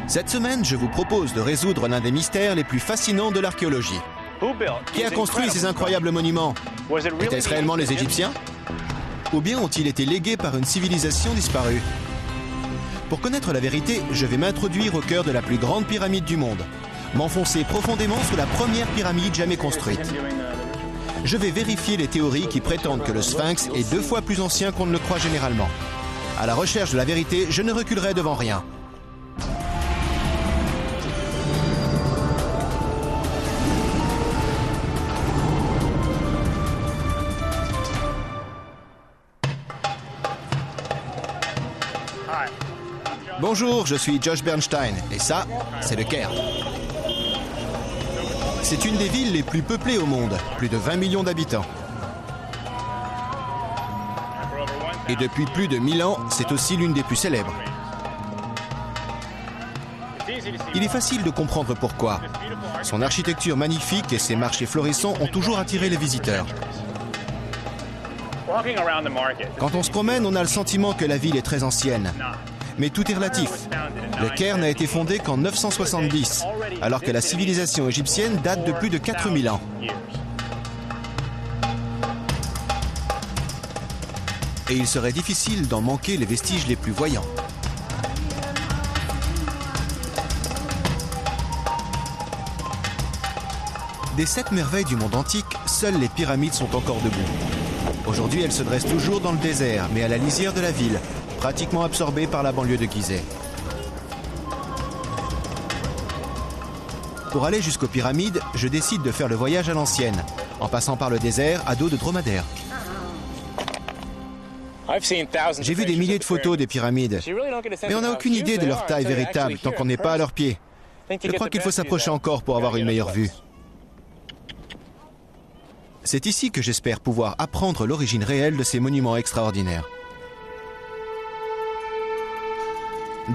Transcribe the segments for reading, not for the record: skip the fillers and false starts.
Cette semaine, je vous propose de résoudre l'un des mystères les plus fascinants de l'archéologie. Qui a construit ces incroyables monuments? Étaient-ce réellement les Égyptiens? Ou bien ont-ils été légués par une civilisation disparue? Pour connaître la vérité, je vais m'introduire au cœur de la plus grande pyramide du monde, m'enfoncer profondément sous la première pyramide jamais construite. Je vais vérifier les théories qui prétendent que le Sphinx est 2 fois plus ancien qu'on ne le croit généralement. À la recherche de la vérité, je ne reculerai devant rien. Bonjour, je suis Josh Bernstein, et ça, c'est le Caire. C'est une des villes les plus peuplées au monde, plus de 20 millions d'habitants. Et depuis plus de 1000 ans, c'est aussi l'une des plus célèbres. Il est facile de comprendre pourquoi. Son architecture magnifique et ses marchés florissants ont toujours attiré les visiteurs. Quand on se promène, on a le sentiment que la ville est très ancienne. Mais tout est relatif. Le Caire n'a été fondé qu'en 970, alors que la civilisation égyptienne date de plus de 4000 ans. Et il serait difficile d'en manquer les vestiges les plus voyants. Des 7 merveilles du monde antique, seules les pyramides sont encore debout. Aujourd'hui, elles se dressent toujours dans le désert, mais à la lisière de la ville, pratiquement absorbée par la banlieue de Gizeh. Pour aller jusqu'aux pyramides, je décide de faire le voyage à l'ancienne, en passant par le désert à dos de dromadaire. J'ai vu des milliers de photos des pyramides, mais on n'a aucune idée de leur taille véritable tant qu'on n'est pas à leurs pieds. Je crois qu'il faut s'approcher encore pour avoir une meilleure vue. C'est ici que j'espère pouvoir apprendre l'origine réelle de ces monuments extraordinaires.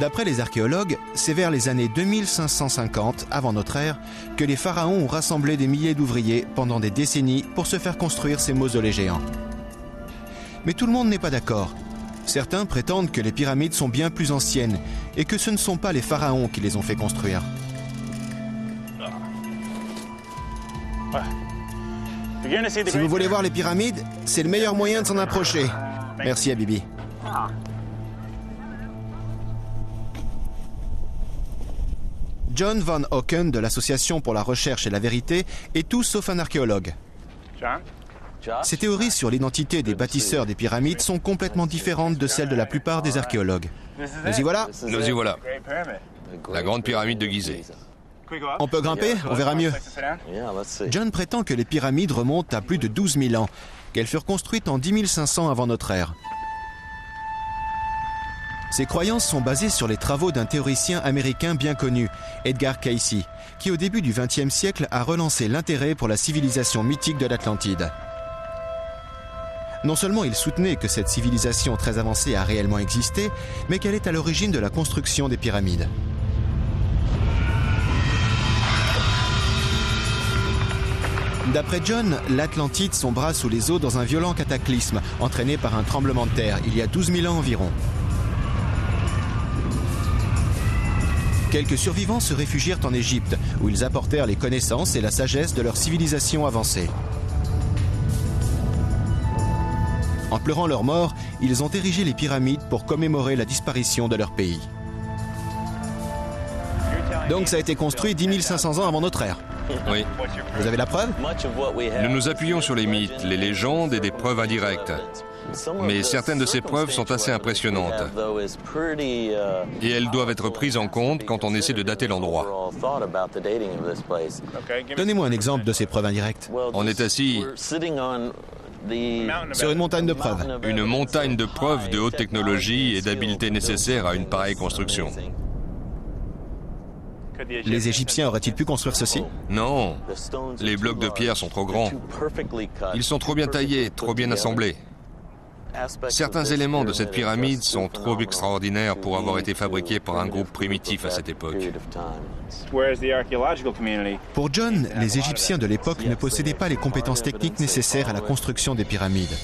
D'après les archéologues, c'est vers les années 2550 avant notre ère que les pharaons ont rassemblé des milliers d'ouvriers pendant des décennies pour se faire construire ces mausolées géants. Mais tout le monde n'est pas d'accord. Certains prétendent que les pyramides sont bien plus anciennes et que ce ne sont pas les pharaons qui les ont fait construire. Si vous voulez voir les pyramides, c'est le meilleur moyen de s'en approcher. Merci à Bibi. John Van Hocken de l'Association pour la recherche et la vérité est tout sauf un archéologue. Ses théories sur l'identité des bâtisseurs des pyramides sont complètement différentes de celles de la plupart des archéologues. Nous y voilà? Nous y voilà. La grande pyramide de Gizeh. On peut grimper? On verra mieux. John prétend que les pyramides remontent à plus de 12 000 ans, qu'elles furent construites en 10 500 avant notre ère. Ces croyances sont basées sur les travaux d'un théoricien américain bien connu, Edgar Cayce, qui au début du XXe siècle a relancé l'intérêt pour la civilisation mythique de l'Atlantide. Non seulement il soutenait que cette civilisation très avancée a réellement existé, mais qu'elle est à l'origine de la construction des pyramides. D'après John, l'Atlantide sombra sous les eaux dans un violent cataclysme, entraîné par un tremblement de terre, il y a 12 000 ans environ. Quelques survivants se réfugièrent en Égypte, où ils apportèrent les connaissances et la sagesse de leur civilisation avancée. En pleurant leur mort, ils ont érigé les pyramides pour commémorer la disparition de leur pays. Donc ça a été construit 10 500 ans avant notre ère. Oui. Vous avez la preuve? Nous nous appuyons sur les mythes, les légendes et des preuves indirectes. Mais certaines de ces preuves sont assez impressionnantes. Et elles doivent être prises en compte quand on essaie de dater l'endroit. Donnez-moi un exemple de ces preuves indirectes. On est assis sur une montagne de preuves. Une montagne de preuves de haute technologie et d'habileté nécessaires à une pareille construction. Les Égyptiens auraient-ils pu construire ceci? Non. Les blocs de pierre sont trop grands. Ils sont trop bien taillés, trop bien assemblés. Certains éléments de cette pyramide sont trop extraordinaires pour avoir été fabriqués par un groupe primitif à cette époque. Pour John, les Égyptiens de l'époque ne possédaient pas les compétences techniques nécessaires à la construction des pyramides.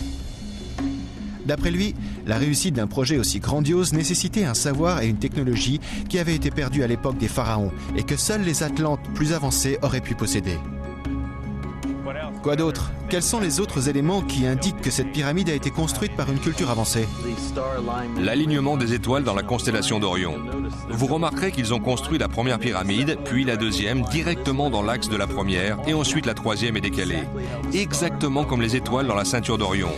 D'après lui, la réussite d'un projet aussi grandiose nécessitait un savoir et une technologie qui avaient été perdus à l'époque des pharaons et que seuls les Atlantes plus avancés auraient pu posséder. Quoi d'autre? Quels sont les autres éléments qui indiquent que cette pyramide a été construite par une culture avancée? L'alignement des étoiles dans la constellation d'Orion. Vous remarquerez qu'ils ont construit la première pyramide, puis la deuxième, directement dans l'axe de la première, et ensuite la troisième est décalée. Exactement comme les étoiles dans la ceinture d'Orion.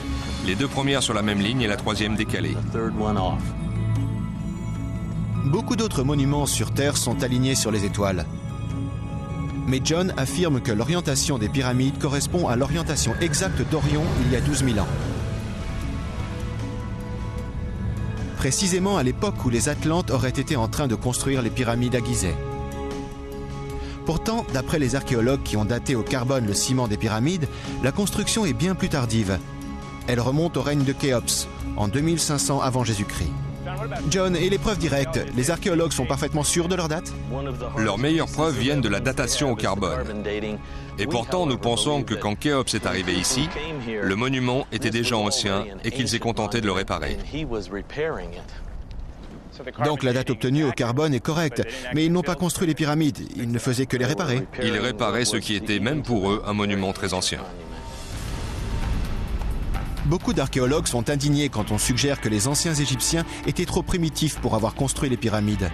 Les deux premières sur la même ligne et la troisième décalée. Beaucoup d'autres monuments sur Terre sont alignés sur les étoiles. Mais John affirme que l'orientation des pyramides correspond à l'orientation exacte d'Orion il y a 12 000 ans. Précisément à l'époque où les Atlantes auraient été en train de construire les pyramides à Gizeh. Pourtant, d'après les archéologues qui ont daté au carbone le ciment des pyramides, la construction est bien plus tardive. Elle remonte au règne de Khéops, en 2500 avant Jésus-Christ. John, et les preuves directes, les archéologues sont parfaitement sûrs de leur date? Leurs meilleures preuves viennent de la datation au carbone. Et pourtant, nous pensons que quand Khéops est arrivé ici, le monument était déjà ancien et qu'il s'est contenté de le réparer. Donc la date obtenue au carbone est correcte, mais ils n'ont pas construit les pyramides, ils ne faisaient que les réparer. Ils réparaient ce qui était, même pour eux, un monument très ancien. Beaucoup d'archéologues sont indignés quand on suggère que les anciens Égyptiens étaient trop primitifs pour avoir construit les pyramides.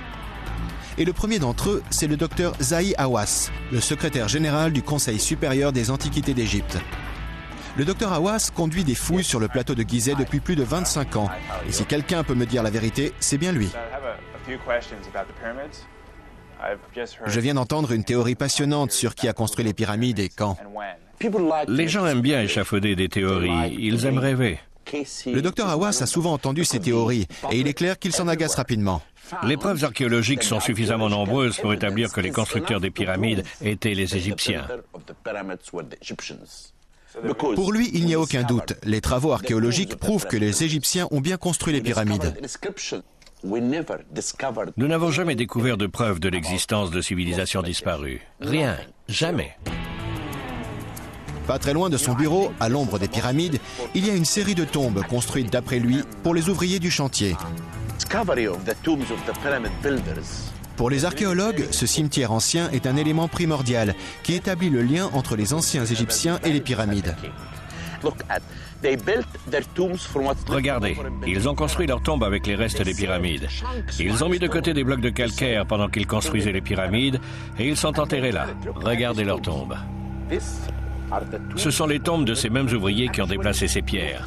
Et le premier d'entre eux, c'est le docteur Zahi Hawass, le secrétaire général du Conseil supérieur des Antiquités d'Égypte. Le docteur Hawass conduit des fouilles sur le plateau de Gizeh depuis plus de 25 ans. Et si quelqu'un peut me dire la vérité, c'est bien lui. Je viens d'entendre une théorie passionnante sur qui a construit les pyramides et quand. Les gens aiment bien échafauder des théories, ils aiment rêver. Le docteur Hawass a souvent entendu ces théories et il est clair qu'il s'en agace rapidement. Les preuves archéologiques sont suffisamment nombreuses pour établir que les constructeurs des pyramides étaient les Égyptiens. Pour lui, il n'y a aucun doute. Les travaux archéologiques prouvent que les Égyptiens ont bien construit les pyramides. Nous n'avons jamais découvert de preuves de l'existence de civilisations disparues. Rien. Jamais. Pas très loin de son bureau, à l'ombre des pyramides, il y a une série de tombes construites d'après lui pour les ouvriers du chantier. Pour les archéologues, ce cimetière ancien est un élément primordial qui établit le lien entre les anciens Égyptiens et les pyramides. Regardez, ils ont construit leurs tombes avec les restes des pyramides. Ils ont mis de côté des blocs de calcaire pendant qu'ils construisaient les pyramides et ils sont enterrés là. Regardez leurs tombes. Ce sont les tombes de ces mêmes ouvriers qui ont déplacé ces pierres.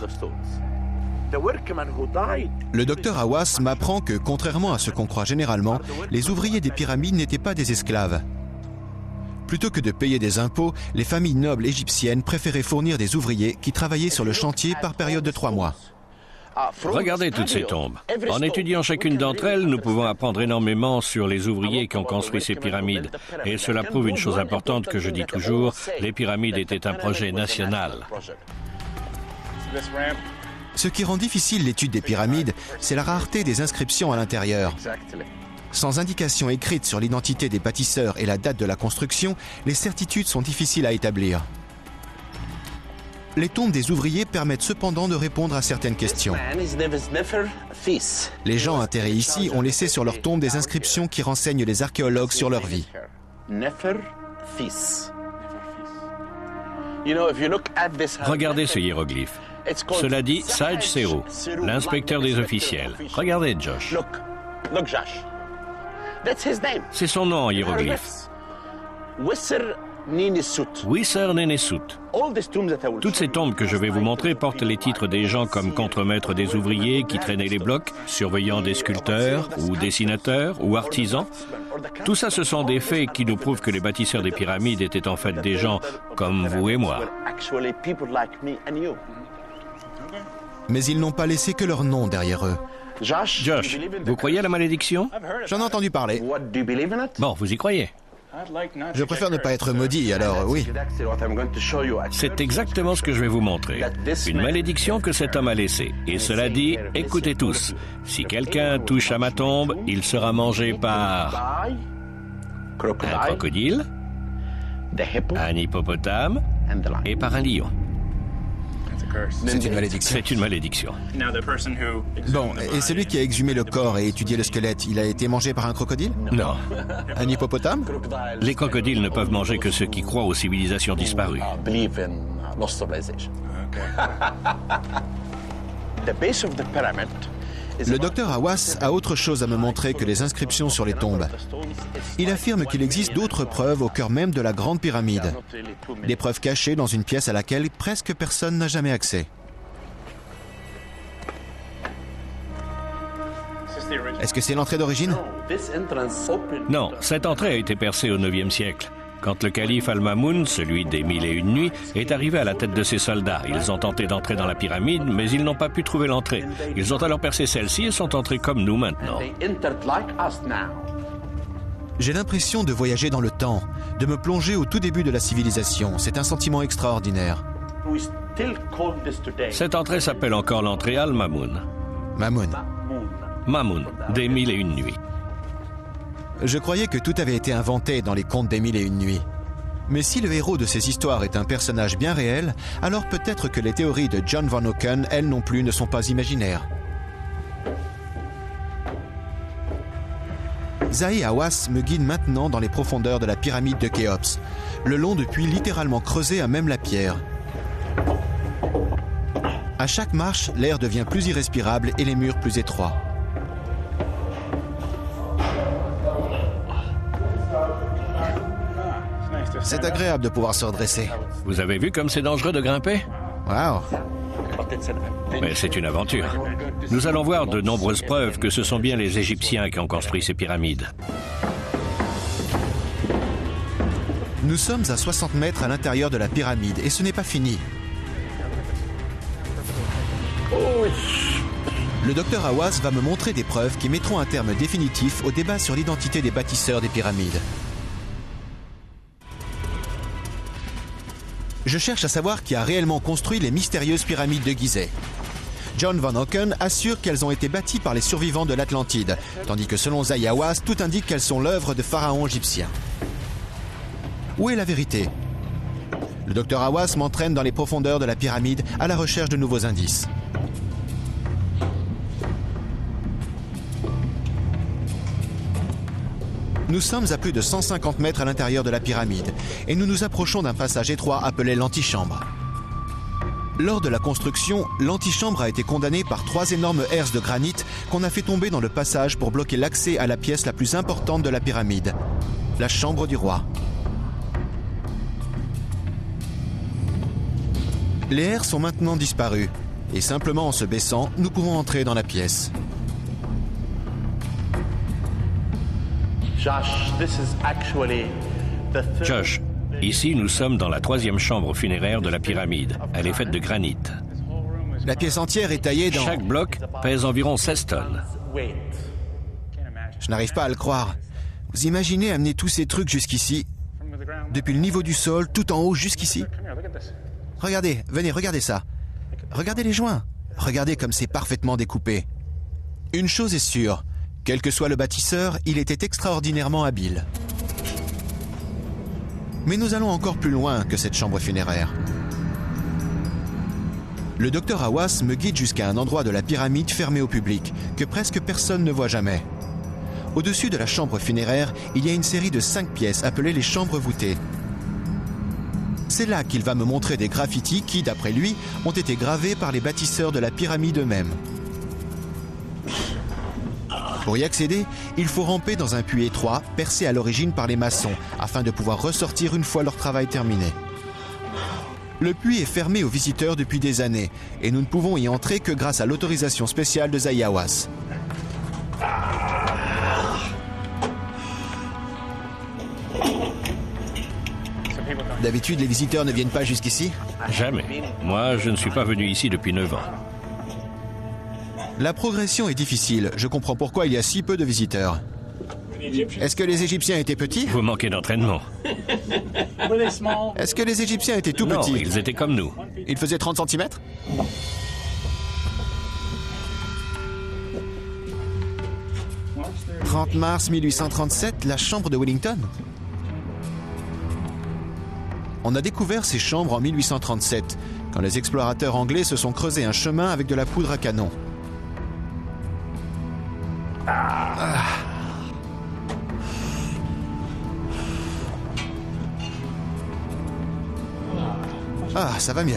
Le docteur Hawass m'apprend que, contrairement à ce qu'on croit généralement, les ouvriers des pyramides n'étaient pas des esclaves. Plutôt que de payer des impôts, les familles nobles égyptiennes préféraient fournir des ouvriers qui travaillaient sur le chantier par période de 3 mois. Regardez toutes ces tombes. En étudiant chacune d'entre elles, nous pouvons apprendre énormément sur les ouvriers qui ont construit ces pyramides. Et cela prouve une chose importante que je dis toujours, les pyramides étaient un projet national. Ce qui rend difficile l'étude des pyramides, c'est la rareté des inscriptions à l'intérieur. Sans indication écrite sur l'identité des bâtisseurs et la date de la construction, les certitudes sont difficiles à établir. Les tombes des ouvriers permettent cependant de répondre à certaines questions. Les gens enterrés ici ont laissé sur leur tombe des inscriptions qui renseignent les archéologues sur leur vie. Regardez ce hiéroglyphe. Cela dit Sage Seru, l'inspecteur des officiels. Regardez Josh. C'est son nom en hiéroglyphe. Wisser Nenesut. Toutes ces tombes que je vais vous montrer portent les titres des gens comme contremaîtres des ouvriers qui traînaient les blocs, surveillants des sculpteurs ou dessinateurs ou artisans. Tout ça, ce sont des faits qui nous prouvent que les bâtisseurs des pyramides étaient en fait des gens comme vous et moi. Mais ils n'ont pas laissé que leur nom derrière eux. Josh, vous croyez à la malédiction? J'en ai entendu parler. Bon, vous y croyez? Je préfère ne pas être maudit, alors oui. C'est exactement ce que je vais vous montrer. Une malédiction que cet homme a laissée. Et cela dit, écoutez tous, si quelqu'un touche à ma tombe, il sera mangé par un crocodile, un hippopotame et par un lion. C'est une malédiction. C'est une malédiction. Bon, et celui qui a exhumé le corps et étudié le squelette, il a été mangé par un crocodile? Non. Un hippopotame? Les crocodiles ne peuvent manger que ceux qui croient aux civilisations disparues. Le docteur Hawass a autre chose à me montrer que les inscriptions sur les tombes. Il affirme qu'il existe d'autres preuves au cœur même de la Grande Pyramide. Des preuves cachées dans une pièce à laquelle presque personne n'a jamais accès. Est-ce que c'est l'entrée d'origine? Non, cette entrée a été percée au IXe siècle. Quand le calife Al-Mamoun, celui des 1001 nuits, est arrivé à la tête de ses soldats, ils ont tenté d'entrer dans la pyramide, mais ils n'ont pas pu trouver l'entrée. Ils ont alors percé celle-ci et sont entrés comme nous maintenant. J'ai l'impression de voyager dans le temps, de me plonger au tout début de la civilisation. C'est un sentiment extraordinaire. Cette entrée s'appelle encore l'entrée Al-Mamoun. Mamoun. Mamoun, des 1001 nuits. Je croyais que tout avait été inventé dans les contes des 1001 nuits. Mais si le héros de ces histoires est un personnage bien réel, alors peut-être que les théories de John Van Auken, elles non plus, ne sont pas imaginaires. Zahi Hawass me guide maintenant dans les profondeurs de la pyramide de Khéops, le long de puits littéralement creusés à même la pierre. À chaque marche, l'air devient plus irrespirable et les murs plus étroits. C'est agréable de pouvoir se redresser. Vous avez vu comme c'est dangereux de grimper? Waouh! Mais c'est une aventure. Nous allons voir de nombreuses preuves que ce sont bien les Égyptiens qui ont construit ces pyramides. Nous sommes à 60 mètres à l'intérieur de la pyramide et ce n'est pas fini. Le docteur Hawass va me montrer des preuves qui mettront un terme définitif au débat sur l'identité des bâtisseurs des pyramides. Je cherche à savoir qui a réellement construit les mystérieuses pyramides de Gizeh. John Van Auken assure qu'elles ont été bâties par les survivants de l'Atlantide, tandis que selon Zahi Hawass, tout indique qu'elles sont l'œuvre de pharaons égyptiens. Où est la vérité? Le docteur Hawass m'entraîne dans les profondeurs de la pyramide à la recherche de nouveaux indices. Nous sommes à plus de 150 mètres à l'intérieur de la pyramide et nous nous approchons d'un passage étroit appelé l'antichambre. Lors de la construction, l'antichambre a été condamnée par 3 énormes herses de granit qu'on a fait tomber dans le passage pour bloquer l'accès à la pièce la plus importante de la pyramide, la chambre du roi. Les herses sont maintenant disparues et simplement en se baissant, nous pouvons entrer dans la pièce. Josh, ici nous sommes dans la 3e chambre funéraire de la pyramide. Elle est faite de granit. La pièce entière est taillée dans... Chaque bloc pèse environ 16 tonnes. Je n'arrive pas à le croire. Vous imaginez amener tous ces trucs jusqu'ici, depuis le niveau du sol, tout en haut jusqu'ici? Regardez, venez, regardez ça. Regardez les joints. Regardez comme c'est parfaitement découpé. Une chose est sûre. Quel que soit le bâtisseur, il était extraordinairement habile. Mais nous allons encore plus loin que cette chambre funéraire. Le docteur Hawass me guide jusqu'à un endroit de la pyramide fermé au public, que presque personne ne voit jamais. Au-dessus de la chambre funéraire, il y a une série de 5 pièces appelées les chambres voûtées. C'est là qu'il va me montrer des graffitis qui, d'après lui, ont été gravés par les bâtisseurs de la pyramide eux-mêmes. Pour y accéder, il faut ramper dans un puits étroit, percé à l'origine par les maçons, afin de pouvoir ressortir une fois leur travail terminé. Le puits est fermé aux visiteurs depuis des années, et nous ne pouvons y entrer que grâce à l'autorisation spéciale de Zahi Hawass. D'habitude, les visiteurs ne viennent pas jusqu'ici? Jamais. Moi, je ne suis pas venu ici depuis 9 ans. La progression est difficile. Je comprends pourquoi il y a si peu de visiteurs. Est-ce que les Égyptiens étaient petits? Vous manquez d'entraînement. Est-ce que les Égyptiens étaient tout Non, petits? ils étaient comme nous. Ils faisaient 30 cm? « 30 mars 1837, la chambre de Wellington ?» On a découvert ces chambres en 1837, quand les explorateurs anglais se sont creusés un chemin avec de la poudre à canon. Ah, ça va mieux.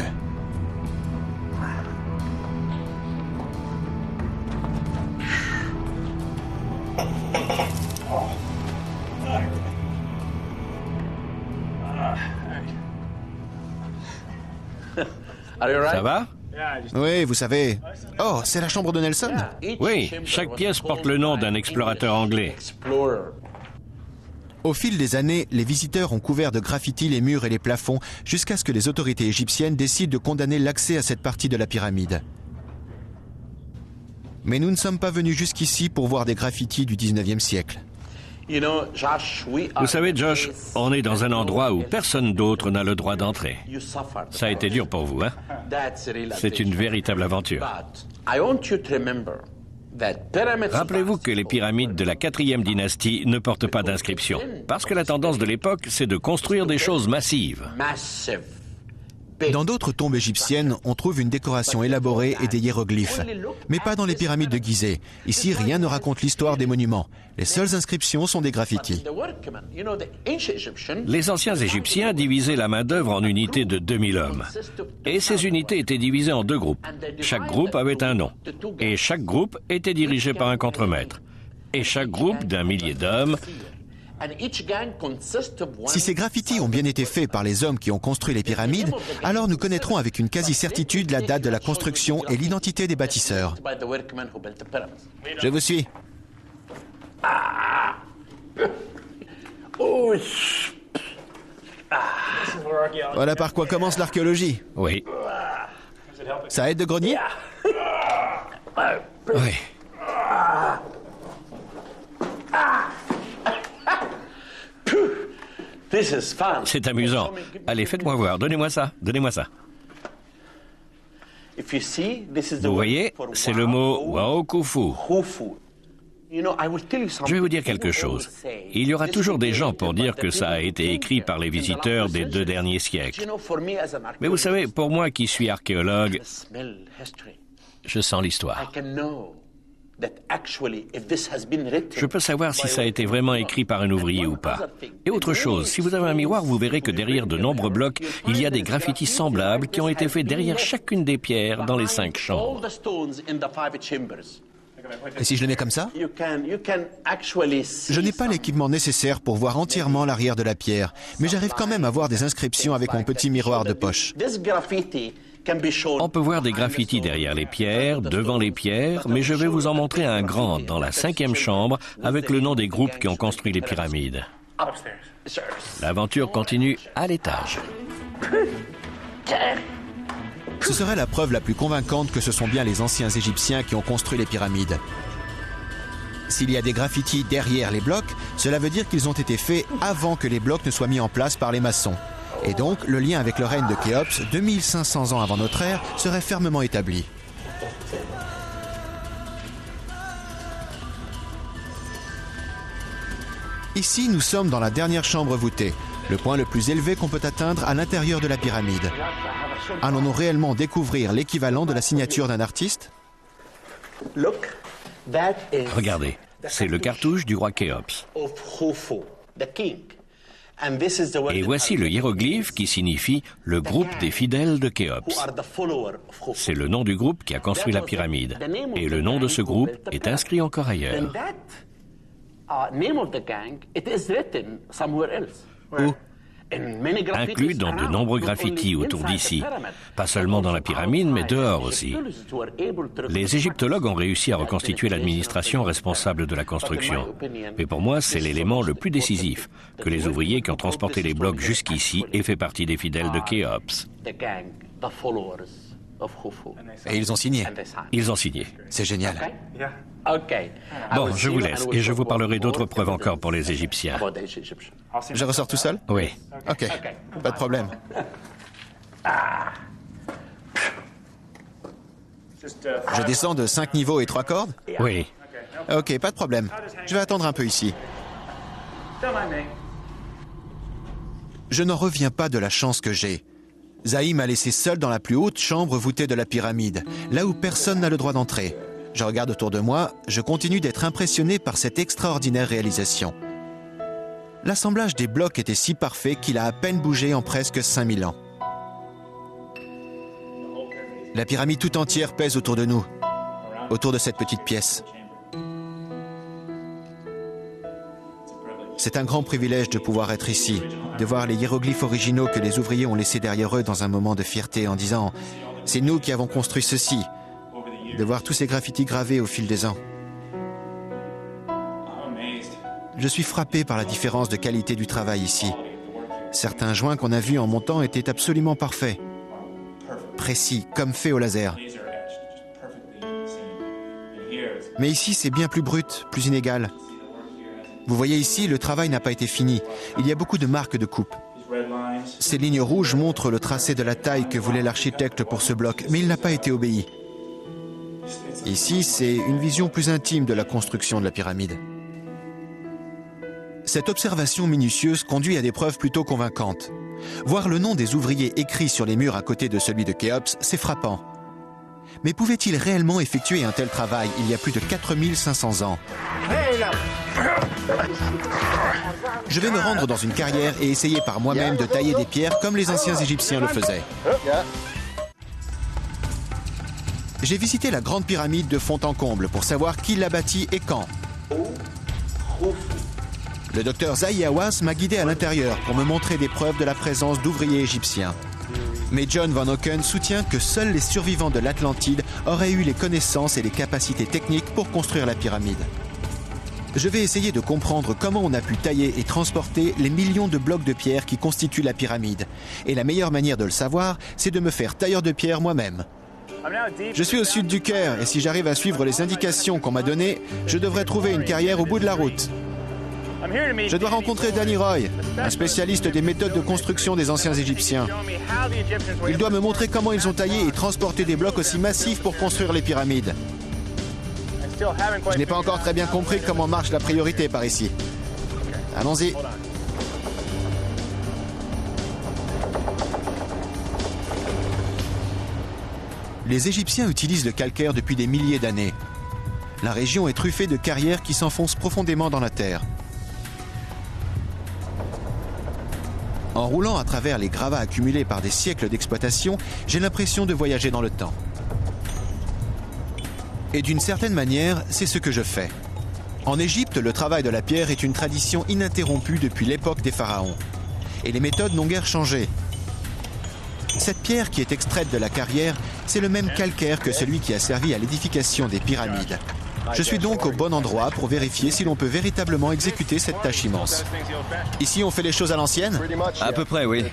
Ça va? Oui, vous savez... Oh, c'est la chambre de Nelson? Oui, chaque pièce porte le nom d'un explorateur anglais. Au fil des années, les visiteurs ont couvert de graffitis les murs et les plafonds jusqu'à ce que les autorités égyptiennes décident de condamner l'accès à cette partie de la pyramide. Mais nous ne sommes pas venus jusqu'ici pour voir des graffitis du 19e siècle. Vous savez, Josh, on est dans un endroit où personne d'autre n'a le droit d'entrer. Ça a été dur pour vous, hein? C'est une véritable aventure. Rappelez-vous que les pyramides de la 4e dynastie ne portent pas d'inscription, parce que la tendance de l'époque, c'est de construire des choses massives. Dans d'autres tombes égyptiennes, on trouve une décoration élaborée et des hiéroglyphes. Mais pas dans les pyramides de Gizeh. Ici, rien ne raconte l'histoire des monuments. Les seules inscriptions sont des graffitis. Les anciens Égyptiens divisaient la main-d'œuvre en unités de 2000 hommes. Et ces unités étaient divisées en 2 groupes. Chaque groupe avait un nom. Et chaque groupe était dirigé par un contremaître. Et chaque groupe d'un millier d'hommes. Si ces graffitis ont bien été faits par les hommes qui ont construit les pyramides, alors nous connaîtrons avec une quasi-certitude la date de la construction et l'identité des bâtisseurs. Je vous suis. Voilà par quoi commence l'archéologie. Oui. Ça aide de grogner? Oui. C'est amusant. Allez, faites-moi voir. Donnez-moi ça. Donnez-moi ça. Vous voyez, c'est le mot Wao-Khufu. Je vais vous dire quelque chose. Il y aura toujours des gens pour dire que ça a été écrit par les visiteurs des 2 derniers siècles. Mais vous savez, pour moi qui suis archéologue, je sens l'histoire. Je peux savoir si ça a été vraiment écrit par un ouvrier ou pas. Et autre chose, si vous avez un miroir, vous verrez que derrière de nombreux blocs, il y a des graffitis semblables qui ont été faits derrière chacune des pierres dans les 5 chambres. Et si je le mets comme ça? Je n'ai pas l'équipement nécessaire pour voir entièrement l'arrière de la pierre, mais j'arrive quand même à voir des inscriptions avec mon petit miroir de poche. On peut voir des graffitis derrière les pierres, devant les pierres, mais je vais vous en montrer un grand dans la 5e chambre avec le nom des groupes qui ont construit les pyramides. L'aventure continue à l'étage. Ce serait la preuve la plus convaincante que ce sont bien les anciens Égyptiens qui ont construit les pyramides. S'il y a des graffitis derrière les blocs, cela veut dire qu'ils ont été faits avant que les blocs ne soient mis en place par les maçons. Et donc, le lien avec le règne de Khéops, 2500 ans avant notre ère, serait fermement établi. Ici, nous sommes dans la dernière chambre voûtée, le point le plus élevé qu'on peut atteindre à l'intérieur de la pyramide. Allons-nous réellement découvrir l'équivalent de la signature d'un artiste? Regardez, c'est le cartouche du roi Khéops. Et voici le hiéroglyphe qui signifie le groupe des fidèles de Khéops. C'est le nom du groupe qui a construit la pyramide. Et le nom de ce groupe est inscrit encore ailleurs. Où? Inclus dans de nombreux graffitis autour d'ici. Pas seulement dans la pyramide, mais dehors aussi. Les égyptologues ont réussi à reconstituer l'administration responsable de la construction. Mais pour moi, c'est l'élément le plus décisif, que les ouvriers qui ont transporté les blocs jusqu'ici aient fait partie des fidèles de Khéops. Et ils ont signé. Ils ont signé. C'est génial. Bon, je vous laisse et je vous parlerai d'autres preuves encore pour les Égyptiens. Je ressors tout seul? Oui. Ok, pas de problème. Je descends de 5 niveaux et 3 cordes? Oui. Ok, pas de problème. Je vais attendre un peu ici. Je n'en reviens pas de la chance que j'ai. Zahi m'a laissé seul dans la plus haute chambre voûtée de la pyramide, là où personne n'a le droit d'entrer. Je regarde autour de moi, je continue d'être impressionné par cette extraordinaire réalisation. L'assemblage des blocs était si parfait qu'il a à peine bougé en presque 5000 ans. La pyramide tout entière pèse autour de nous, autour de cette petite pièce. C'est un grand privilège de pouvoir être ici, de voir les hiéroglyphes originaux que les ouvriers ont laissés derrière eux dans un moment de fierté en disant « C'est nous qui avons construit ceci », de voir tous ces graffitis gravés au fil des ans. Je suis frappé par la différence de qualité du travail ici. Certains joints qu'on a vus en montant étaient absolument parfaits, précis, comme fait au laser. Mais ici, c'est bien plus brut, plus inégal. Vous voyez ici, le travail n'a pas été fini. Il y a beaucoup de marques de coupe. Ces lignes rouges montrent le tracé de la taille que voulait l'architecte pour ce bloc, mais il n'a pas été obéi. Ici, c'est une vision plus intime de la construction de la pyramide. Cette observation minutieuse conduit à des preuves plutôt convaincantes. Voir le nom des ouvriers écrit sur les murs à côté de celui de Khéops, c'est frappant. Mais pouvaient-ils réellement effectuer un tel travail il y a plus de 4500 ans? Je vais me rendre dans une carrière et essayer par moi-même de tailler des pierres comme les anciens Égyptiens le faisaient. J'ai visité la grande pyramide de fond en comble pour savoir qui l'a bâtie et quand. Le docteur Zahi Hawass m'a guidé à l'intérieur pour me montrer des preuves de la présence d'ouvriers égyptiens. Mais John Van Hocken soutient que seuls les survivants de l'Atlantide auraient eu les connaissances et les capacités techniques pour construire la pyramide. Je vais essayer de comprendre comment on a pu tailler et transporter les millions de blocs de pierre qui constituent la pyramide. Et la meilleure manière de le savoir, c'est de me faire tailleur de pierre moi-même. Je suis au sud du Caire et si j'arrive à suivre les indications qu'on m'a données, je devrais trouver une carrière au bout de la route. Je dois rencontrer Danny Roy, un spécialiste des méthodes de construction des anciens Égyptiens. Il doit me montrer comment ils ont taillé et transporté des blocs aussi massifs pour construire les pyramides. Je n'ai pas encore très bien compris comment marche la priorité par ici. Allons-y. Les Égyptiens utilisent le calcaire depuis des milliers d'années. La région est truffée de carrières qui s'enfoncent profondément dans la terre. En roulant à travers les gravats accumulés par des siècles d'exploitation, j'ai l'impression de voyager dans le temps. Et d'une certaine manière, c'est ce que je fais. En Égypte, le travail de la pierre est une tradition ininterrompue depuis l'époque des pharaons. Et les méthodes n'ont guère changé. Cette pierre qui est extraite de la carrière, c'est le même calcaire que celui qui a servi à l'édification des pyramides. Je suis donc au bon endroit pour vérifier si l'on peut véritablement exécuter cette tâche immense. Ici, on fait les choses à l'ancienne? À peu près, oui.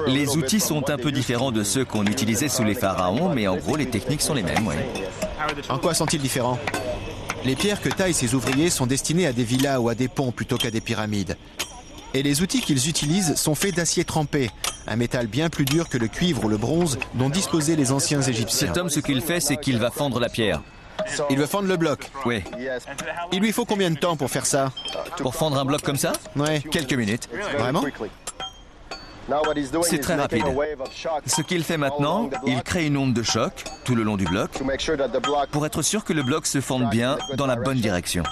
Les outils sont un peu différents de ceux qu'on utilisait sous les pharaons, mais en gros, les techniques sont les mêmes, oui. En quoi sont-ils différents? Les pierres que taillent ces ouvriers sont destinées à des villas ou à des ponts plutôt qu'à des pyramides. Et les outils qu'ils utilisent sont faits d'acier trempé, un métal bien plus dur que le cuivre ou le bronze dont disposaient les anciens Égyptiens. Cet homme, ce qu'il fait, c'est qu'il va fendre la pierre. Il veut fendre le bloc? Oui. Il lui faut combien de temps pour faire ça? Pour fendre un bloc comme ça? Ouais. Quelques minutes. Vraiment? C'est très rapide. Ce qu'il fait maintenant, il crée une onde de choc tout le long du bloc pour être sûr que le bloc se fonde bien dans la bonne direction.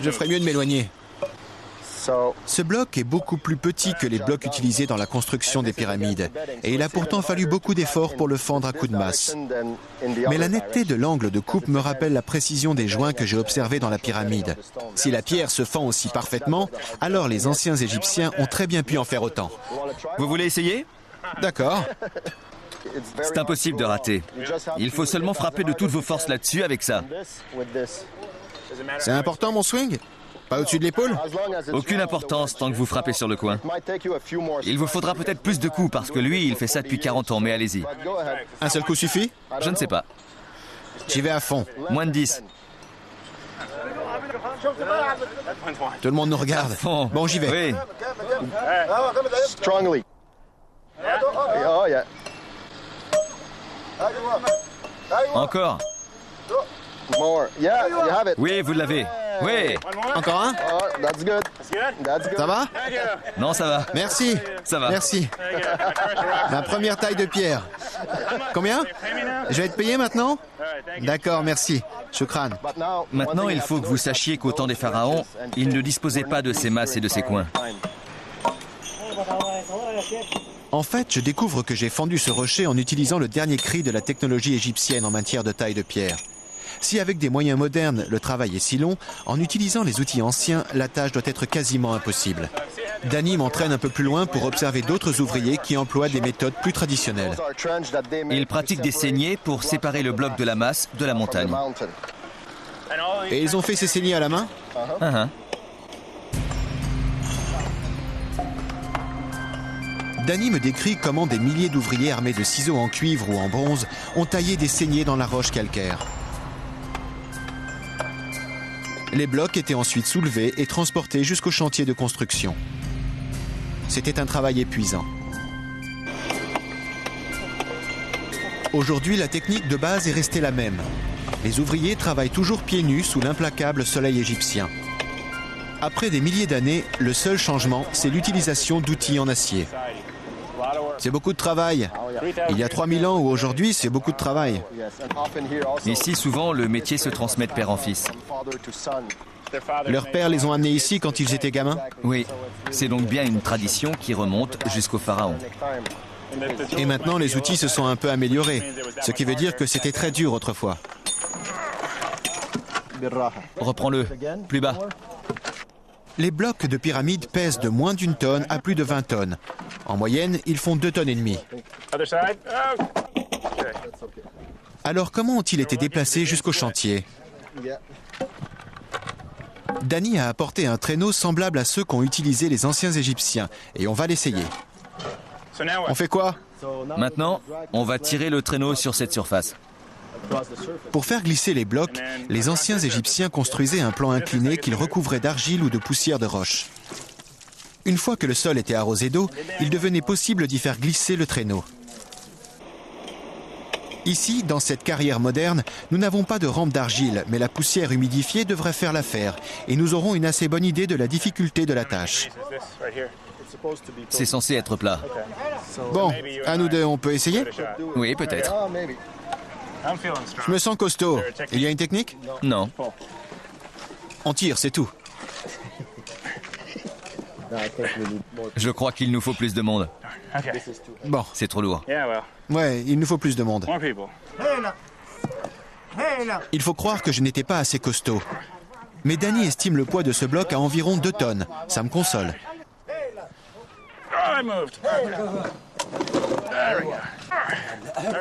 Je ferais mieux de m'éloigner. Ce bloc est beaucoup plus petit que les blocs utilisés dans la construction des pyramides, et il a pourtant fallu beaucoup d'efforts pour le fendre à coups de masse. Mais la netteté de l'angle de coupe me rappelle la précision des joints que j'ai observés dans la pyramide. Si la pierre se fend aussi parfaitement, alors les anciens Égyptiens ont très bien pu en faire autant. Vous voulez essayer? D'accord. C'est impossible de rater. Il faut seulement frapper de toutes vos forces là-dessus avec ça. C'est important mon swing? Pas au-dessus de l'épaule? Aucune importance tant que vous frappez sur le coin. Il vous faudra peut-être plus de coups parce que lui, il fait ça depuis 40 ans, mais allez-y. Un seul coup suffit? Je ne sais pas. J'y vais à fond. Moins de 10. Tout le monde nous regarde. Bon, j'y vais. Oui. Strongly. Oh, yeah. Encore. More. Yeah, you have it. Oui, vous l'avez. Oui. Encore un? Oh, that's good. Ça va? Non, ça va. Merci. Ça va. Merci. Ma première taille de pierre. Combien? Je vais être payé maintenant? D'accord, merci. Shukran. Maintenant, il faut que vous sachiez qu'au temps des pharaons, ils ne disposaient pas de ces masses et de ces coins. En fait, je découvre que j'ai fendu ce rocher en utilisant le dernier cri de la technologie égyptienne en matière de taille de pierre. Si avec des moyens modernes, le travail est si long, en utilisant les outils anciens, la tâche doit être quasiment impossible. Danny m'entraîne un peu plus loin pour observer d'autres ouvriers qui emploient des méthodes plus traditionnelles. Ils pratiquent des saignées pour séparer le bloc de la masse de la montagne. Et ils ont fait ces saignées à la main? Danny me décrit comment des milliers d'ouvriers armés de ciseaux en cuivre ou en bronze ont taillé des saignées dans la roche calcaire. Les blocs étaient ensuite soulevés et transportés jusqu'au chantier de construction. C'était un travail épuisant. Aujourd'hui, la technique de base est restée la même. Les ouvriers travaillent toujours pieds nus sous l'implacable soleil égyptien. Après des milliers d'années, le seul changement, c'est l'utilisation d'outils en acier. C'est beaucoup de travail. Il y a 3000 ans ou aujourd'hui, c'est beaucoup de travail. Ici, souvent, le métier se transmet de père en fils. Leurs pères les ont amenés ici quand ils étaient gamins? Oui, c'est donc bien une tradition qui remonte jusqu'au pharaon. Et maintenant, les outils se sont un peu améliorés, ce qui veut dire que c'était très dur autrefois. Reprends-le, plus bas. Les blocs de pyramide pèsent de moins d'1 tonne à plus de 20 tonnes. En moyenne, ils font 2,5 tonnes. Alors comment ont-ils été déplacés jusqu'au chantier? Danny a apporté un traîneau semblable à ceux qu'ont utilisés les anciens Égyptiens, et on va l'essayer. On fait quoi? Maintenant, on va tirer le traîneau sur cette surface. Pour faire glisser les blocs, les anciens Égyptiens construisaient un plan incliné qu'ils recouvraient d'argile ou de poussière de roche. Une fois que le sol était arrosé d'eau, il devenait possible d'y faire glisser le traîneau. Ici, dans cette carrière moderne, nous n'avons pas de rampe d'argile, mais la poussière humidifiée devrait faire l'affaire, et nous aurons une assez bonne idée de la difficulté de la tâche. C'est censé être plat. Bon, à nous deux, on peut essayer? Oui, peut-être. Je me sens costaud. Il y a une technique? Non. On tire, c'est tout. Je crois qu'il nous faut plus de monde. Bon. C'est trop lourd. Ouais, il nous faut plus de monde. Il faut croire que je n'étais pas assez costaud. Mais Danny estime le poids de ce bloc à environ 2 tonnes. Ça me console.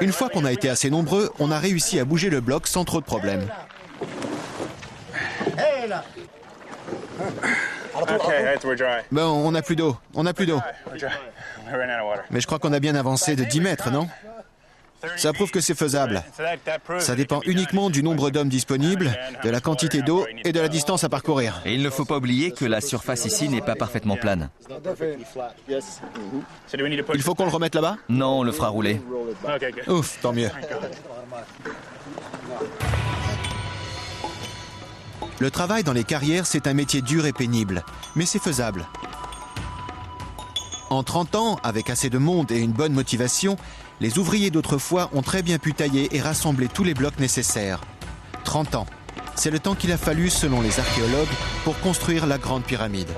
Une fois qu'on a été assez nombreux, on a réussi à bouger le bloc sans trop de problèmes. Bon, on n'a plus d'eau. On n'a plus d'eau. Mais je crois qu'on a bien avancé de 10 mètres, non? Ça prouve que c'est faisable. Ça dépend uniquement du nombre d'hommes disponibles, de la quantité d'eau et de la distance à parcourir. Et il ne faut pas oublier que la surface ici n'est pas parfaitement plane. Il faut qu'on le remette là-bas? Non, on le fera rouler. Ouf, tant mieux. Le travail dans les carrières, c'est un métier dur et pénible, mais c'est faisable. En 30 ans, avec assez de monde et une bonne motivation, les ouvriers d'autrefois ont très bien pu tailler et rassembler tous les blocs nécessaires. 30 ans. C'est le temps qu'il a fallu, selon les archéologues, pour construire la Grande Pyramide.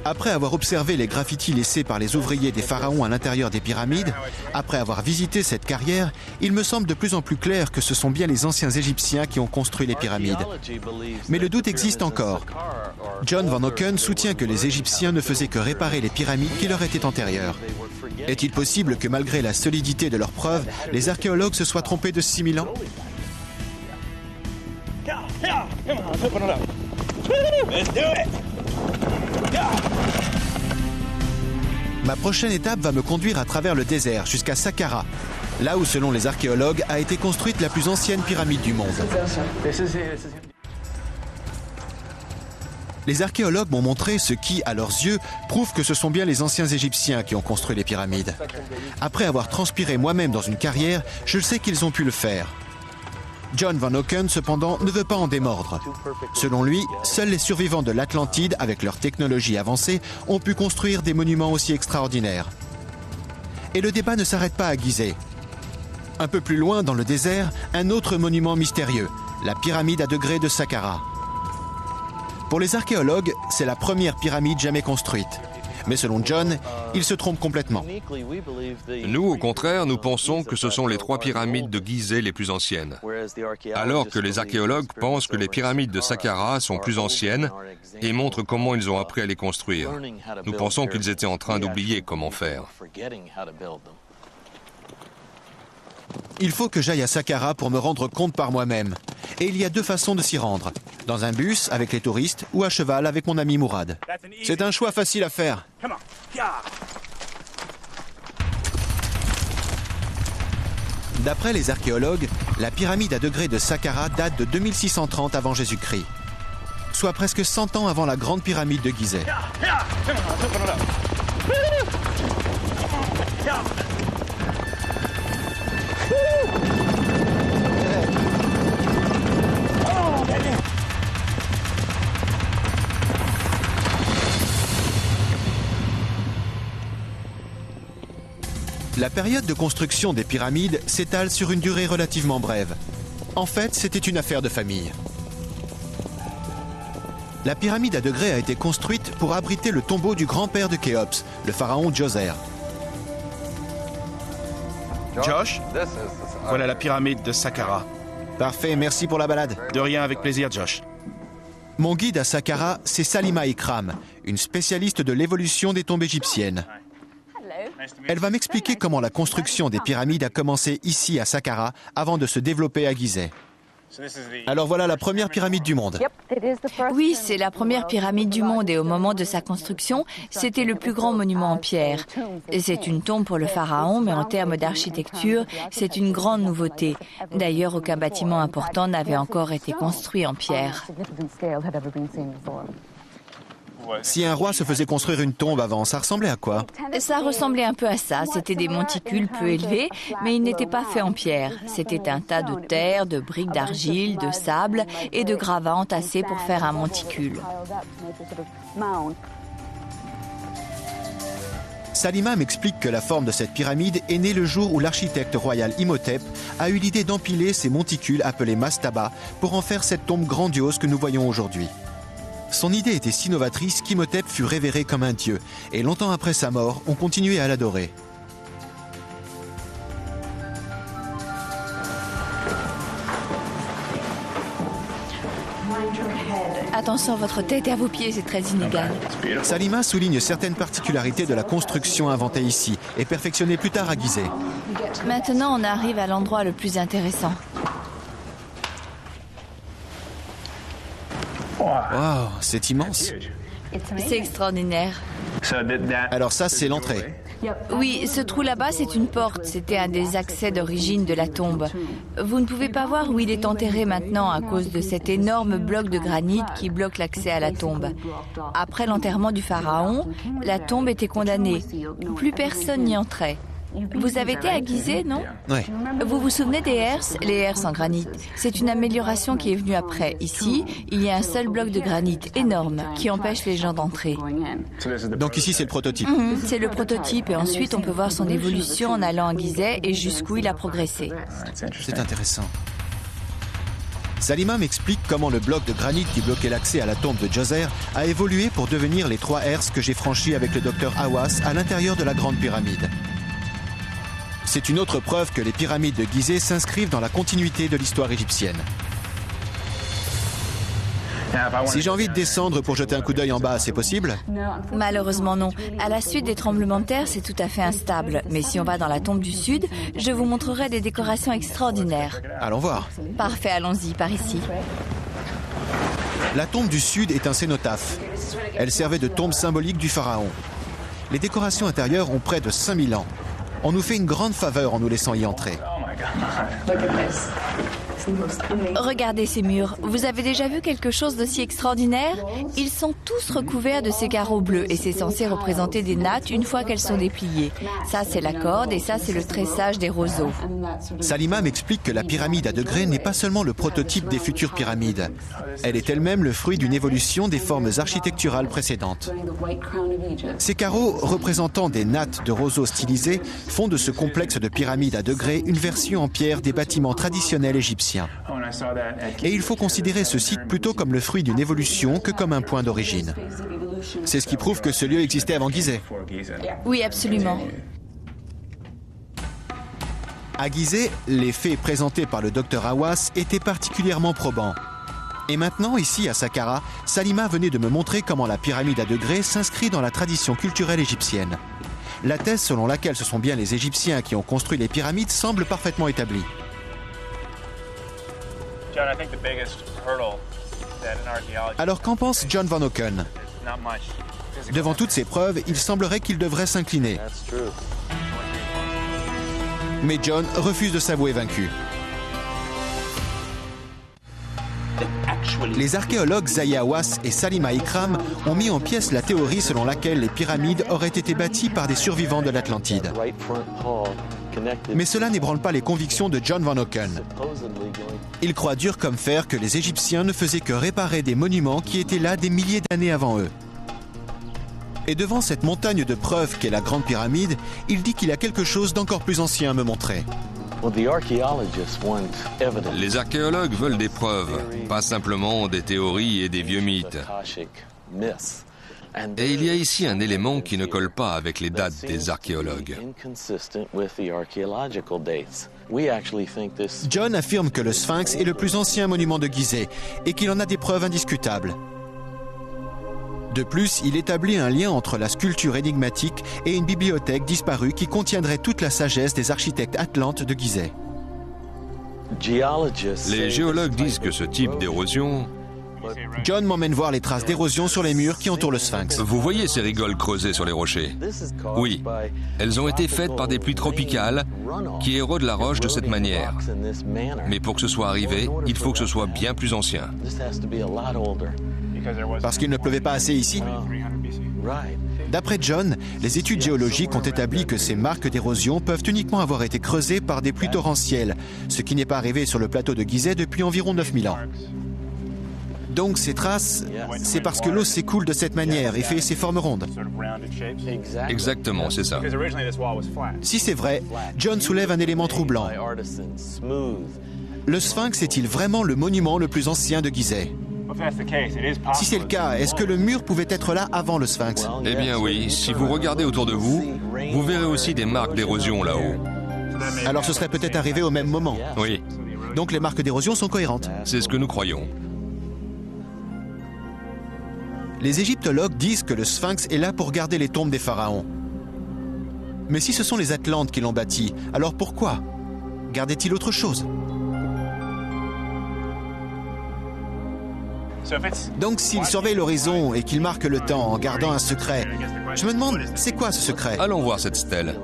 Après avoir observé les graffitis laissés par les ouvriers des pharaons à l'intérieur des pyramides, après avoir visité cette carrière, il me semble de plus en plus clair que ce sont bien les anciens Égyptiens qui ont construit les pyramides. Mais le doute existe encore. John Van Hocken soutient que les Égyptiens ne faisaient que réparer les pyramides qui leur étaient antérieures. Est-il possible que malgré la solidité de leurs preuves, les archéologues se soient trompés de 6000 ans? Ma prochaine étape va me conduire à travers le désert jusqu'à Saqqara, là où, selon les archéologues, a été construite la plus ancienne pyramide du monde. Les archéologues m'ont montré ce qui, à leurs yeux, prouve que ce sont bien les anciens Égyptiens qui ont construit les pyramides. Après avoir transpiré moi-même dans une carrière, je sais qu'ils ont pu le faire. John Van Hoeken, cependant, ne veut pas en démordre. Selon lui, seuls les survivants de l'Atlantide, avec leur technologie avancée, ont pu construire des monuments aussi extraordinaires. Et le débat ne s'arrête pas à Gizeh. Un peu plus loin, dans le désert, un autre monument mystérieux, la pyramide à degrés de Saqqara. Pour les archéologues, c'est la première pyramide jamais construite. Mais selon John, il se trompe complètement. Nous, au contraire, nous pensons que ce sont les 3 pyramides de Gizeh les plus anciennes. Alors que les archéologues pensent que les pyramides de Saqqara sont plus anciennes et montrent comment ils ont appris à les construire. Nous pensons qu'ils étaient en train d'oublier comment faire. Il faut que j'aille à Saqqara pour me rendre compte par moi-même. Et il y a 2 façons de s'y rendre. Dans un bus avec les touristes ou à cheval avec mon ami Mourad. C'est un choix facile à faire. D'après les archéologues, la pyramide à degrés de Saqqara date de 2630 avant Jésus-Christ. Soit presque 100 ans avant la grande pyramide de Gizeh. La période de construction des pyramides s'étale sur une durée relativement brève. En fait, c'était une affaire de famille. La pyramide à degrés a été construite pour abriter le tombeau du grand-père de Khéops, le pharaon Djoser. Josh, voilà la pyramide de Saqqara. Parfait, merci pour la balade. De rien, avec plaisir, Josh. Mon guide à Saqqara, c'est Salima Ikram, une spécialiste de l'évolution des tombes égyptiennes. Elle va m'expliquer comment la construction des pyramides a commencé ici à Saqqara avant de se développer à Gizeh. Alors voilà la première pyramide du monde. Oui, c'est la première pyramide du monde et au moment de sa construction, c'était le plus grand monument en pierre. C'est une tombe pour le pharaon, mais en termes d'architecture, c'est une grande nouveauté. D'ailleurs, aucun bâtiment important n'avait encore été construit en pierre. Si un roi se faisait construire une tombe avant, ça ressemblait à quoi? Ça ressemblait un peu à ça. C'était des monticules peu élevés, mais ils n'étaient pas faits en pierre. C'était un tas de terre, de briques d'argile, de sable et de gravats entassés pour faire un monticule. Salima m'explique que la forme de cette pyramide est née le jour où l'architecte royal Imhotep a eu l'idée d'empiler ces monticules appelés mastabas pour en faire cette tombe grandiose que nous voyons aujourd'hui. Son idée était si novatrice qu'Imhotep fut révéré comme un dieu, et longtemps après sa mort, on continuait à l'adorer. Attention à votre tête et à vos pieds, c'est très inégal. Salima souligne certaines particularités de la construction inventée ici et perfectionnée plus tard à Gizeh. Maintenant, on arrive à l'endroit le plus intéressant. Wow, c'est immense. C'est extraordinaire. Alors ça, c'est l'entrée. Oui, ce trou là-bas, c'est une porte. C'était un des accès d'origine de la tombe. Vous ne pouvez pas voir où il est enterré maintenant à cause de cet énorme bloc de granit qui bloque l'accès à la tombe. Après l'enterrement du pharaon, la tombe était condamnée. Plus personne n'y entrait. Vous avez été à Gizeh, non? Oui. Vous vous souvenez des herses? Les herses en granit. C'est une amélioration qui est venue après. Ici, il y a un seul bloc de granit énorme qui empêche les gens d'entrer. Donc ici, c'est le prototype. C'est le prototype et ensuite on peut voir son évolution en allant à Gizeh et jusqu'où il a progressé. C'est intéressant. Salima m'explique comment le bloc de granit qui bloquait l'accès à la tombe de Djoser a évolué pour devenir les 3 herses que j'ai franchies avec le docteur Hawass à l'intérieur de la grande pyramide. C'est une autre preuve que les pyramides de Gizeh s'inscrivent dans la continuité de l'histoire égyptienne. Si j'ai envie de descendre pour jeter un coup d'œil en bas, c'est possible? Malheureusement non. À la suite des tremblements de terre, c'est tout à fait instable. Mais si on va dans la tombe du Sud, je vous montrerai des décorations extraordinaires. Allons voir. Parfait, allons-y, par ici. La tombe du Sud est un cénotaphe. Elle servait de tombe symbolique du pharaon. Les décorations intérieures ont près de 5000 ans. On nous fait une grande faveur en nous laissant y entrer. Regardez ces murs. Vous avez déjà vu quelque chose d'aussi extraordinaire? Ils sont tous recouverts de ces carreaux bleus et c'est censé représenter des nattes une fois qu'elles sont dépliées. Ça, c'est la corde et ça, c'est le tressage des roseaux. Salima m'explique que la pyramide à degrés n'est pas seulement le prototype des futures pyramides. Elle est elle-même le fruit d'une évolution des formes architecturales précédentes. Ces carreaux, représentant des nattes de roseaux stylisés, font de ce complexe de pyramides à degrés une version en pierre des bâtiments traditionnels égyptiens. Et il faut considérer ce site plutôt comme le fruit d'une évolution que comme un point d'origine. C'est ce qui prouve que ce lieu existait avant Gizeh. Oui, absolument. À Gizeh, les faits présentés par le docteur Hawass étaient particulièrement probants. Et maintenant, ici à Saqqara, Salima venait de me montrer comment la pyramide à degrés s'inscrit dans la tradition culturelle égyptienne. La thèse selon laquelle ce sont bien les Égyptiens qui ont construit les pyramides semble parfaitement établie. Alors qu'en pense John Van Auken? Devant toutes ces preuves, il semblerait qu'il devrait s'incliner. Mais John refuse de s'avouer vaincu. Les archéologues Zahi Hawass et Salima Ikram ont mis en pièces la théorie selon laquelle les pyramides auraient été bâties par des survivants de l'Atlantide. Mais cela n'ébranle pas les convictions de John Van Auken. Il croit dur comme fer que les Égyptiens ne faisaient que réparer des monuments qui étaient là des milliers d'années avant eux. Et devant cette montagne de preuves qu'est la Grande Pyramide, il dit qu'il a quelque chose d'encore plus ancien à me montrer. Les archéologues veulent des preuves, pas simplement des théories et des vieux mythes. Et il y a ici un élément qui ne colle pas avec les dates des archéologues. John affirme que le Sphinx est le plus ancien monument de Gizeh et qu'il en a des preuves indiscutables. De plus, il établit un lien entre la sculpture énigmatique et une bibliothèque disparue qui contiendrait toute la sagesse des architectes atlantes de Gizeh. Les géologues disent que ce type d'érosion... John m'emmène voir les traces d'érosion sur les murs qui entourent le Sphinx. Vous voyez ces rigoles creusées sur les rochers? Oui, elles ont été faites par des pluies tropicales qui érodent la roche de cette manière. Mais pour que ce soit arrivé, il faut que ce soit bien plus ancien. Parce qu'il ne pleuvait pas assez ici? D'après John, les études géologiques ont établi que ces marques d'érosion peuvent uniquement avoir été creusées par des pluies torrentielles, ce qui n'est pas arrivé sur le plateau de Gizeh depuis environ 9000 ans. Donc ces traces, c'est parce que l'eau s'écoule de cette manière et fait ces formes rondes. Exactement, c'est ça. Si c'est vrai, John soulève un élément troublant. Le Sphinx est-il vraiment le monument le plus ancien de Gizeh? Si c'est le cas, est-ce que le mur pouvait être là avant le Sphinx? Eh bien oui, si vous regardez autour de vous, vous verrez aussi des marques d'érosion là-haut. Alors ce serait peut-être arrivé au même moment. Oui. Donc les marques d'érosion sont cohérentes. C'est ce que nous croyons. Les égyptologues disent que le Sphinx est là pour garder les tombes des pharaons. Mais si ce sont les Atlantes qui l'ont bâti, alors pourquoi gardait-il autre chose? Donc s'il surveille l'horizon et qu'il marque le temps en gardant un secret, je me demande, c'est quoi ce secret? Allons voir cette stèle.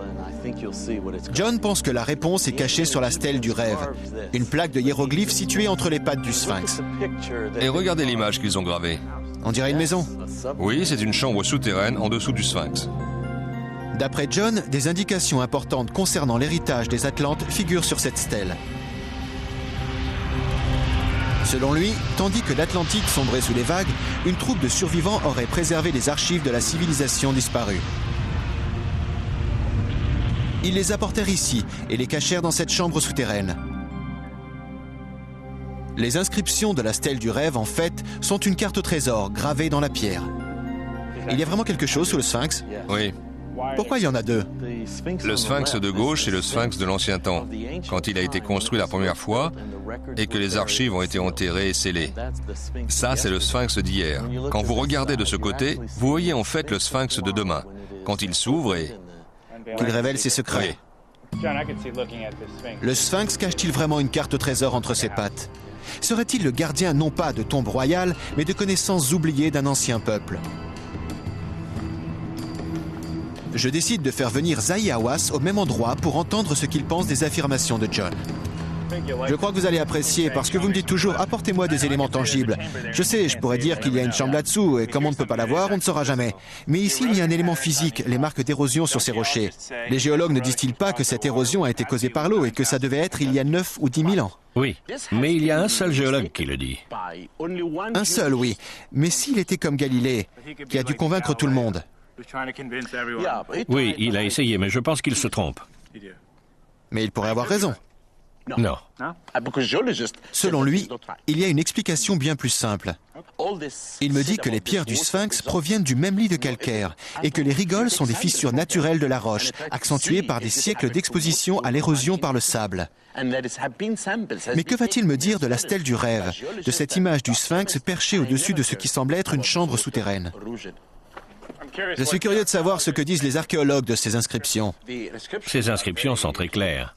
John pense que la réponse est cachée sur la stèle du rêve, une plaque de hiéroglyphes située entre les pattes du Sphinx. Et regardez l'image qu'ils ont gravée. On dirait une maison. Oui, c'est une chambre souterraine en dessous du Sphinx. D'après John, des indications importantes concernant l'héritage des Atlantes figurent sur cette stèle. Selon lui, tandis que l'Atlantique sombrait sous les vagues, une troupe de survivants aurait préservé les archives de la civilisation disparue. Ils les apportèrent ici et les cachèrent dans cette chambre souterraine. Les inscriptions de la stèle du rêve, en fait, sont une carte au trésor gravée dans la pierre. Il y a vraiment quelque chose sous le Sphinx? Oui. Pourquoi il y en a deux? Le Sphinx de gauche et le Sphinx de l'ancien temps, quand il a été construit la première fois et que les archives ont été enterrées et scellées. Ça, c'est le Sphinx d'hier. Quand vous regardez de ce côté, vous voyez en fait le Sphinx de demain, quand il s'ouvre et... qu'il révèle ses secrets. Oui. Le Sphinx cache-t-il vraiment une carte au trésor entre ses pattes? Serait-il le gardien non pas de tombes royales, mais de connaissances oubliées d'un ancien peuple? Je décide de faire venir Zahi Hawass au même endroit pour entendre ce qu'il pense des affirmations de John. Je crois que vous allez apprécier parce que vous me dites toujours « apportez-moi des éléments tangibles ». Je sais, je pourrais dire qu'il y a une chambre là-dessous et comme on ne peut pas la voir, on ne saura jamais. Mais ici, il y a un élément physique, les marques d'érosion sur ces rochers. Les géologues ne disent-ils pas que cette érosion a été causée par l'eau et que ça devait être il y a 9 ou 10 000 ans? Oui, mais il y a un seul géologue qui le dit. Un seul, oui. Mais s'il était comme Galilée, qui a dû convaincre tout le monde. Oui, il a essayé, mais je pense qu'il se trompe. Mais il pourrait avoir raison. Non. Selon lui, il y a une explication bien plus simple. Il me dit que les pierres du Sphinx proviennent du même lit de calcaire et que les rigoles sont des fissures naturelles de la roche, accentuées par des siècles d'exposition à l'érosion par le sable. Mais que va-t-il me dire de la stèle du rêve, de cette image du Sphinx perchée au-dessus de ce qui semble être une chambre souterraine? Je suis curieux de savoir ce que disent les archéologues de ces inscriptions. Ces inscriptions sont très claires.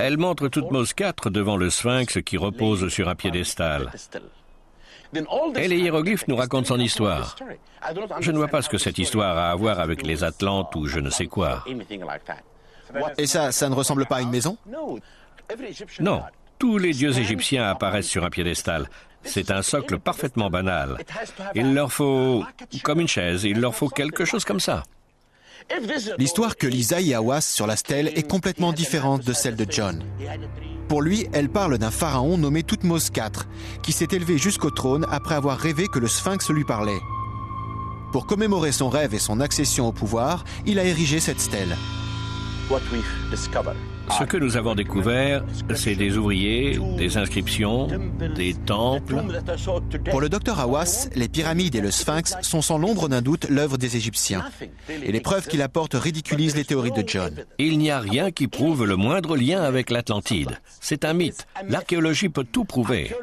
Elles montrent Toutmose IV devant le Sphinx qui repose sur un piédestal. Et les hiéroglyphes nous racontent son histoire. Je ne vois pas ce que cette histoire a à voir avec les Atlantes ou je ne sais quoi. Et ça ne ressemble pas à une maison? Non, tous les dieux égyptiens apparaissent sur un piédestal. C'est un socle parfaitement banal. Il leur faut, comme une chaise, il leur faut quelque chose comme ça. L'histoire que lit Zahi Hawass sur la stèle est complètement différente de celle de John. Pour lui, elle parle d'un pharaon nommé Toutmose IV, qui s'est élevé jusqu'au trône après avoir rêvé que le Sphinx lui parlait. Pour commémorer son rêve et son accession au pouvoir, il a érigé cette stèle. Ce que nous avons découvert, c'est des ouvriers, des inscriptions, des temples. Pour le docteur Hawass, les pyramides et le Sphinx sont sans l'ombre d'un doute l'œuvre des Égyptiens. Et les preuves qu'il apporte ridiculisent les théories de John. Il n'y a rien qui prouve le moindre lien avec l'Atlantide. C'est un mythe. L'archéologie peut tout prouver.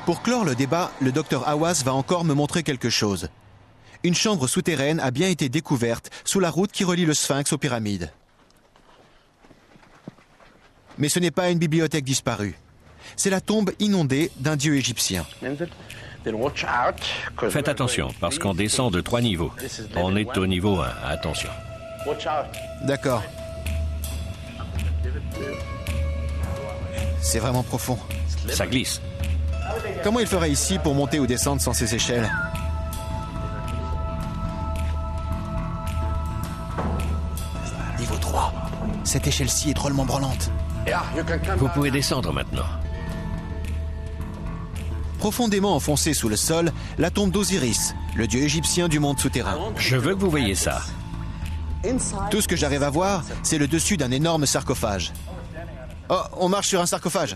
Pour clore le débat, le docteur Hawass va encore me montrer quelque chose. Une chambre souterraine a bien été découverte sous la route qui relie le Sphinx aux pyramides. Mais ce n'est pas une bibliothèque disparue. C'est la tombe inondée d'un dieu égyptien. Faites attention, parce qu'on descend de 3 niveaux. On est au niveau 1, attention. D'accord. C'est vraiment profond. Ça glisse. Comment il ferait ici pour monter ou descendre sans ces échelles? Niveau 3. Cette échelle-ci est drôlement branlante. Vous pouvez descendre maintenant. Profondément enfoncée sous le sol, la tombe d'Osiris, le dieu égyptien du monde souterrain. Je veux que vous voyiez ça. Tout ce que j'arrive à voir, c'est le dessus d'un énorme sarcophage. Oh, on marche sur un sarcophage.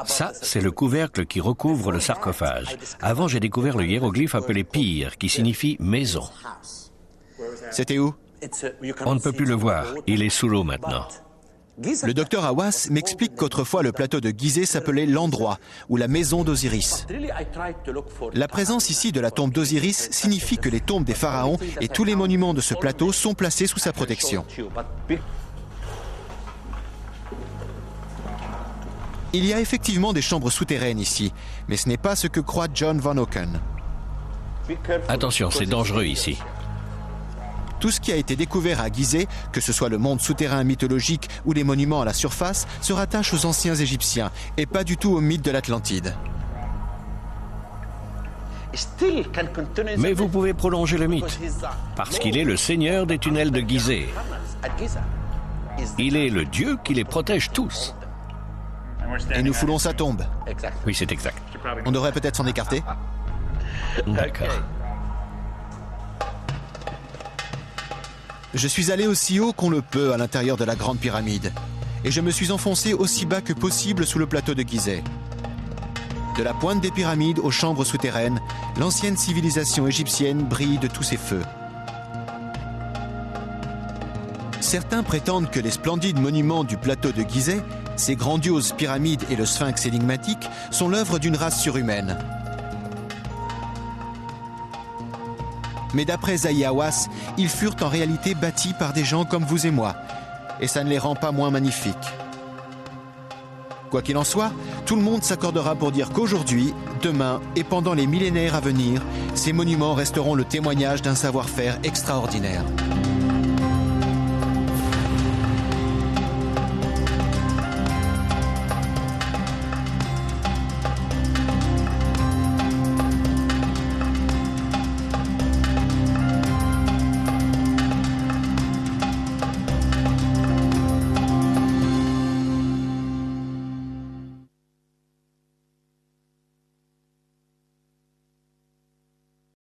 Ça, c'est le couvercle qui recouvre le sarcophage. Avant, j'ai découvert le hiéroglyphe appelé Pir, qui signifie maison. C'était où? On ne peut plus le voir. Il est sous l'eau maintenant. Le docteur Hawass m'explique qu'autrefois le plateau de Gizeh s'appelait l'endroit ou la maison d'Osiris. La présence ici de la tombe d'Osiris signifie que les tombes des pharaons et tous les monuments de ce plateau sont placés sous sa protection. Il y a effectivement des chambres souterraines ici, mais ce n'est pas ce que croit John Van Auken. Attention, c'est dangereux ici. Tout ce qui a été découvert à Gizeh, que ce soit le monde souterrain mythologique ou les monuments à la surface, se rattache aux anciens Égyptiens et pas du tout au mythe de l'Atlantide. Mais vous pouvez prolonger le mythe, parce qu'il est le seigneur des tunnels de Gizeh. Il est le dieu qui les protège tous. Et nous foulons sa tombe. Oui, c'est exact. On devrait peut-être s'en écarter. D'accord. Je suis allé aussi haut qu'on le peut à l'intérieur de la Grande Pyramide. Et je me suis enfoncé aussi bas que possible sous le plateau de Gizeh. De la pointe des pyramides aux chambres souterraines, l'ancienne civilisation égyptienne brille de tous ses feux. Certains prétendent que les splendides monuments du plateau de Gizeh, ces grandioses pyramides et le sphinx énigmatique, sont l'œuvre d'une race surhumaine. Mais d'après Zahi Hawass, ils furent en réalité bâtis par des gens comme vous et moi, et ça ne les rend pas moins magnifiques. Quoi qu'il en soit, tout le monde s'accordera pour dire qu'aujourd'hui, demain et pendant les millénaires à venir, ces monuments resteront le témoignage d'un savoir-faire extraordinaire.